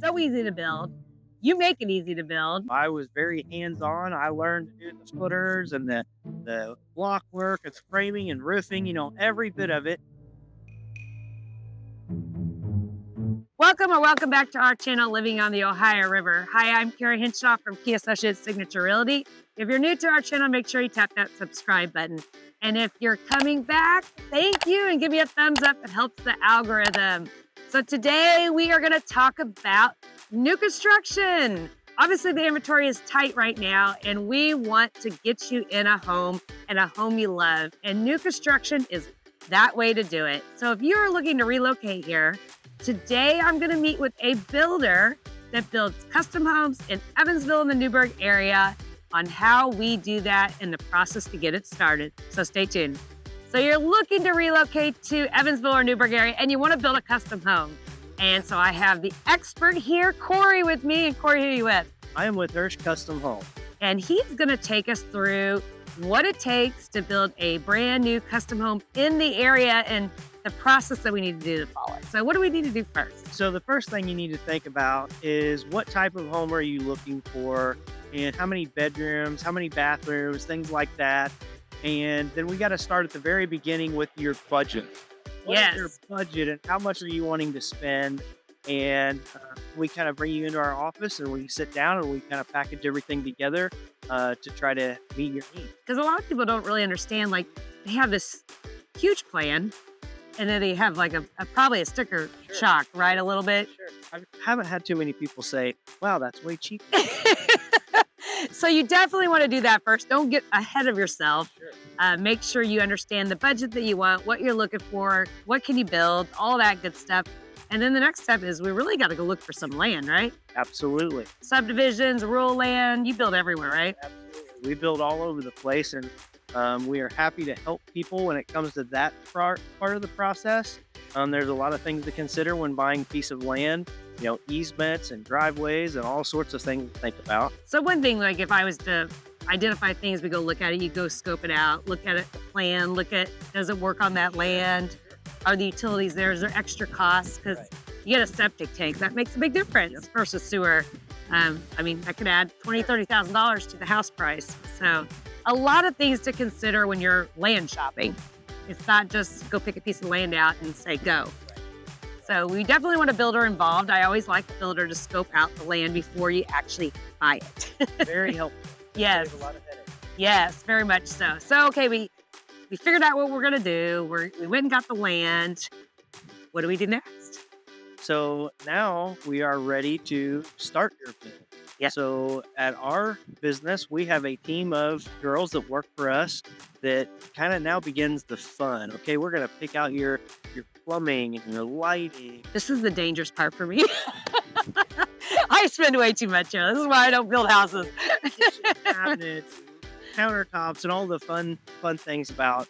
so easy to build. You make it easy to build. I was very hands-on. I learned to do the footers and the block work and framing and roofing, every bit of it. Welcome or welcome back to our channel, Living on the Ohio River. Hi, I'm Carrie Hinshaw from Key Associates Signature Realty. If you're new to our channel, make sure you tap that subscribe button. And if you're coming back, thank you and give me a thumbs up. It helps the algorithm. So today we are going to talk about new construction. Obviously the inventory is tight right now and we want to get you in a home and a home you love. And new construction is that way to do it. So if you're looking to relocate here, today I'm going to meet with a builder that builds custom homes in Evansville and the Newburgh area on how we do that and the process to get it started. So stay tuned. So you're looking to relocate to Evansville or Newburgh area and you want to build a custom home. And so I have the expert here, Corey, with me. And Corey, who are you with? I am with Hirsch Custom Homes. And he's going to take us through what it takes to build a brand new custom home in the area and the process that we need to do to follow. So what do we need to do first? So the first thing you need to think about is what type of home are you looking for and how many bedrooms, how many bathrooms, things like that. And then we got to start at the very beginning with your budget. What is your budget and how much are you wanting to spend? And we kind of bring you into our office and we sit down and we kind of package everything together to try to meet your needs. Because a lot of people don't really understand, like they have this huge plan and then they have like probably a sticker shock, right? A little bit. Sure. I haven't had too many people say, wow, that's way cheap. So you definitely want to do that first. Don't get ahead of yourself. Sure. Make sure you understand the budget that you want, what you're looking for, what can you build, all that good stuff. And then the next step is we really got to go look for some land, right? Absolutely. Subdivisions, rural land, you build everywhere, right? Absolutely. We build all over the place and we are happy to help people when it comes to that part of the process. There's a lot of things to consider when buying a piece of land, easements and driveways and all sorts of things to think about. So one thing, like if I was to identify things, we go look at it, you go scope it out, look at it, the plan, look at, does it work on that land? Are the utilities there? Is there extra costs? Because you get a septic tank, that makes a big difference versus sewer. I mean, that could add $20,000, $30,000 to the house price. So a lot of things to consider when you're land shopping. It's not just go pick a piece of land out and say go. So we definitely want a builder involved. I always like the builder to scope out the land before you actually buy it. Very helpful. Yes. Save a lot of headache. Yes, very much so. So, okay, we figured out what we're gonna do. We went and got the land. What do we do next? So now we are ready to start your business. Yeah. So at our business, we have a team of girls that work for us that kind of now begins the fun. Okay, we're gonna pick out your plumbing and your lighting. This is the dangerous part for me. I spend way too much here. This is why I don't build houses. Kitchen cabinets, countertops, and all the fun things about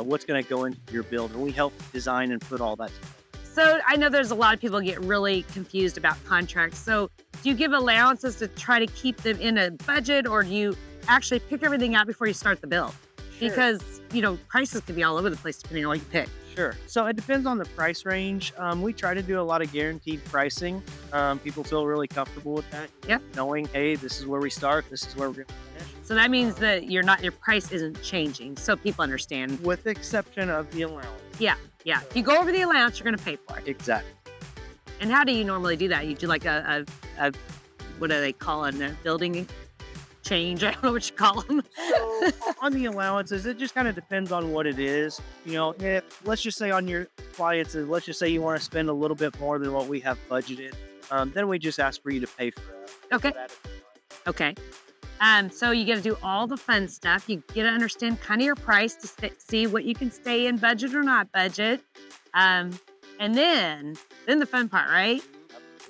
what's going to go into your build. And we help design and put all that together. So I know there's a lot of people get really confused about contracts. So do you give allowances to try to keep them in a budget, or do you actually pick everything out before you start the build? Sure. Because, prices can be all over the place depending on what you pick. Sure. So it depends on the price range. We try to do a lot of guaranteed pricing. People feel really comfortable with that. Yep. Knowing, hey, this is where we start. This is where we're going to finish. So that means that your price isn't changing. So people understand. With the exception of the allowance. Yeah. Yeah. If you go over the allowance, you're going to pay for it. Exactly. And how do you normally do that? You do like a what do they call it? A building change? I don't know what you call them. So on the allowances, it just kind of depends on what it is. If let's just say on your appliances, let's just say you want to spend a little bit more than what we have budgeted, then we just ask for you to pay for it. Okay. Okay. So you get to do all the fun stuff. You get to understand kind of your price to see what you can stay in budget or not budget. And then the fun part, right?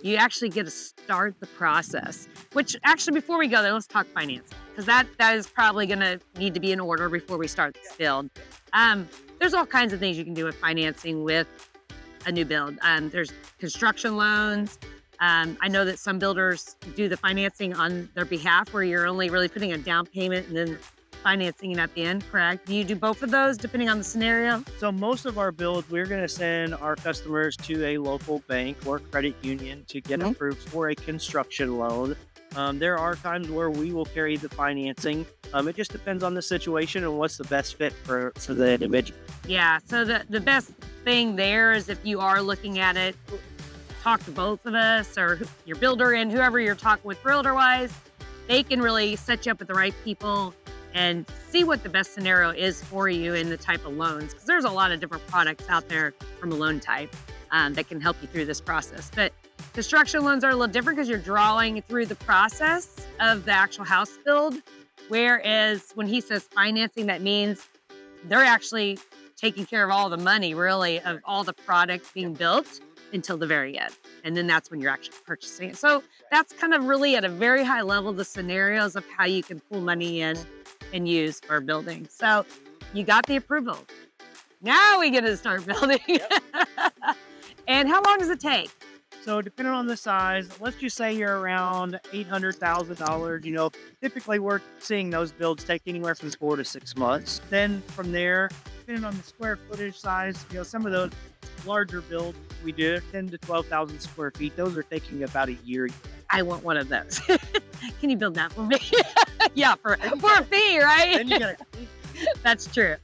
You actually get to start the process, which actually before we go there, let's talk financing, because that is probably going to need to be in order before we start this build. There's all kinds of things you can do with financing with a new build. There's construction loans. I know that some builders do the financing on their behalf where you're only really putting a down payment and then financing it at the end, correct? Do you do both of those depending on the scenario? So most of our builds, we're going to send our customers to a local bank or credit union to get approved for a construction loan. There are times where we will carry the financing. It just depends on the situation and what's the best fit for the individual. Yeah, so the best thing there is if you are looking at it, talk to both of us or your builder and whoever you're talking with realtor-wise. They can really set you up with the right people and see what the best scenario is for you in the type of loans. Because there's a lot of different products out there from a loan type that can help you through this process. But construction loans are a little different because you're drawing through the process of the actual house build. Whereas when he says financing, that means they're actually taking care of all the money, really, of all the product being built until the very end. And then that's when you're actually purchasing it. So that's kind of really at a very high level, the scenarios of how you can pull money in and use for building. So you got the approval. Now we get to start building. And how long does it take? So depending on the size, let's just say you're around $800,000. Typically we're seeing those builds take anywhere from 4 to 6 months. Then from there, depending on the square footage size, some of those larger builds we do 10 to 12,000 square feet. Those are taking about a year. I want one of those. Can you build that for me? Yeah, for a fee, right? Then you gotta That's true.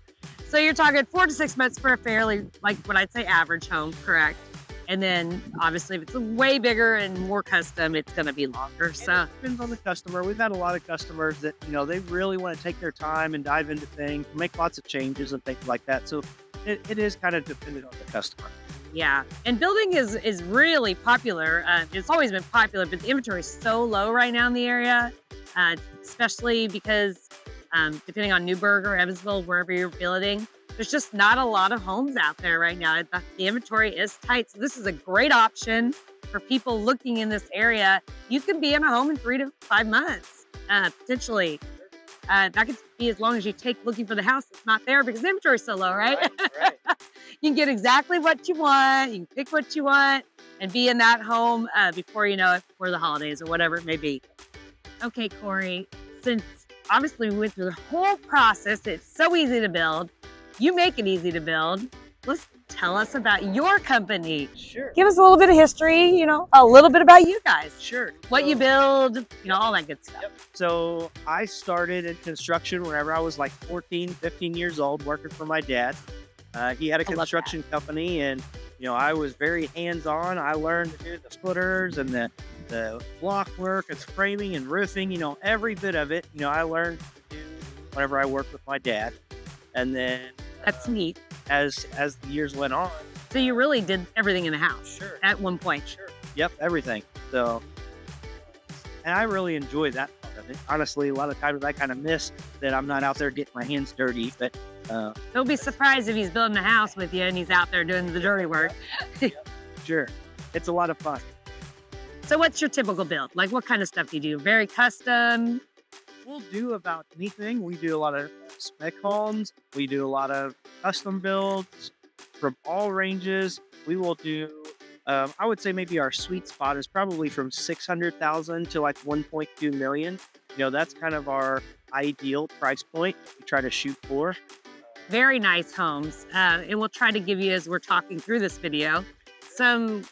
So you're talking 4 to 6 months for a fairly, like what I'd say, average home, correct? And then obviously if it's way bigger and more custom, it's going to be longer. So it depends on the customer. We've had a lot of customers that, they really want to take their time and dive into things, make lots of changes and things like that. So it is kind of dependent on the customer. Yeah. And building is really popular. It's always been popular, but the inventory is so low right now in the area, especially because depending on Newburgh or Evansville, wherever you're building, there's just not a lot of homes out there right now. The inventory is tight. So this is a great option for people looking in this area. You can be in a home in 3 to 5 months, potentially. That could be as long as you take looking for the house that's not there because the inventory is so low, right? Right. You can get exactly what you want. You can pick what you want and be in that home before you know it, for the holidays or whatever it may be. Okay, Corey, since obviously we went through the whole process, it's so easy to build. You make it easy to build. Let's tell us about your company. Sure. Give us a little bit of history, a little bit about you guys. Sure. What you build, all that good stuff. Yep. So I started in construction whenever I was like 14, 15 years old, working for my dad. He had a construction company and, I was very hands-on. I learned to do the footers and the block work and framing and roofing, every bit of it, I learned to do whenever I worked with my dad. And then that's neat. As the years went on. So you really did everything in the house. Sure. At one point. Sure. Yep, everything. So, and I really enjoy that part of it. Honestly, a lot of times I kind of miss that I'm not out there getting my hands dirty, but don't be surprised if he's building a house with you and he's out there doing the dirty work. Yep. Sure. It's a lot of fun. So what's your typical build? Like what kind of stuff do you do? Very custom? We'll do about anything. We do a lot of spec homes. We do a lot of custom builds from all ranges. We will do, I would say maybe our sweet spot is probably from 600,000 to like 1.2 million. That's kind of our ideal price point we try to shoot for. Very nice homes. And we'll try to give you, as we're talking through this video, some,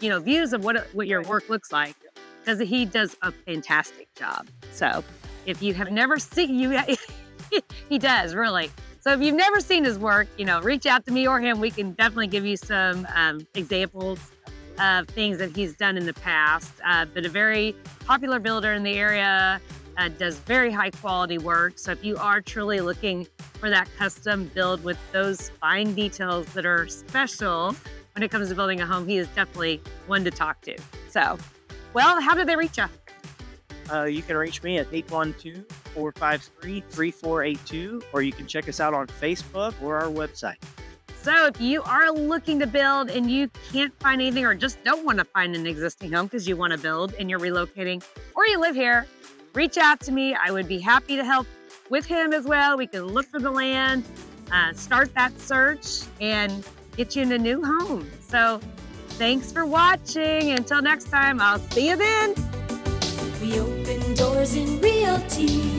views of what your work looks like, because he does a fantastic job. So if you have never seen, he does, really. So if you've never seen his work, reach out to me or him. We can definitely give you some examples of things that he's done in the past. But a very popular builder in the area, does very high quality work. So if you are truly looking for that custom build with those fine details that are special when it comes to building a home, he is definitely one to talk to. So, well, how do they reach you? You can reach me at 812-453-3482, or you can check us out on Facebook or our website. So if you are looking to build and you can't find anything or just don't want to find an existing home because you want to build and you're relocating or you live here, reach out to me. I would be happy to help with him as well. We can look for the land, start that search, and get you in a new home. So thanks for watching. Until next time, I'll see you then. We open doors in realty.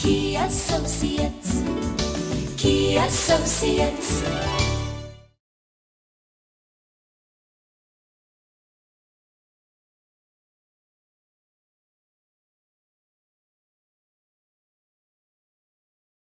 Key Associates. Key Associates.